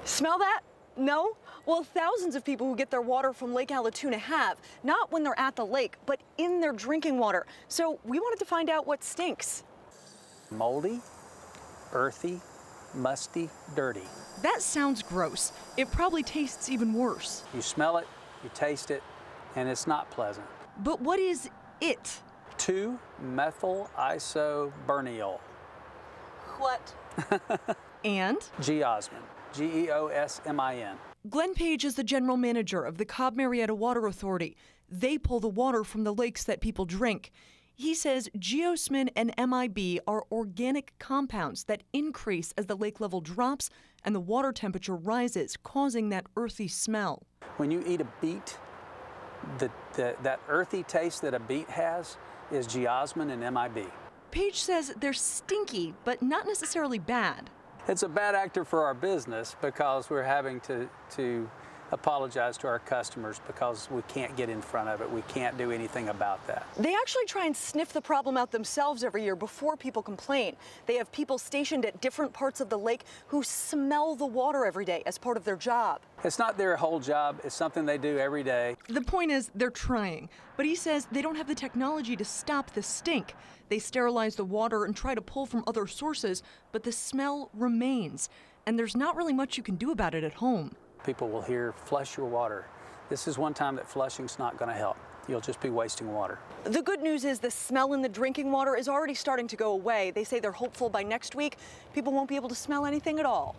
Smell that? No? Well, thousands of people who get their water from Lake Allatoona have, not when they're at the lake, but in their drinking water. So we wanted to find out what stinks. Moldy, earthy, musty, dirty. That sounds gross. It probably tastes even worse. You smell it, you taste it, and it's not pleasant. But what is it? 2-methyl isobernyl. What? And? Geosmin. Geosmin. Glenn Page is the general manager of the Cobb-Marietta Water Authority. They pull the water from the lakes that people drink. He says geosmin and MIB are organic compounds that increase as the lake level drops and the water temperature rises, causing that earthy smell. When you eat a beet, that earthy taste that a beet has is geosmin and MIB. Page says they're stinky, but not necessarily bad. It's a bad actor for our business because we're having to apologize to our customers because we can't get in front of it. We can't do anything about that. They actually try and sniff the problem out themselves every year before people complain. They have people stationed at different parts of the lake who smell the water every day as part of their job. It's not their whole job. It's something they do every day. The point is they're trying, but he says they don't have the technology to stop the stink. They sterilize the water and try to pull from other sources, but the smell remains, and there's not really much you can do about it at home. People will hear, flush your water. This is one time that flushing's not going to help. You'll just be wasting water. The good news is the smell in the drinking water is already starting to go away. They say they're hopeful by next week, people won't be able to smell anything at all.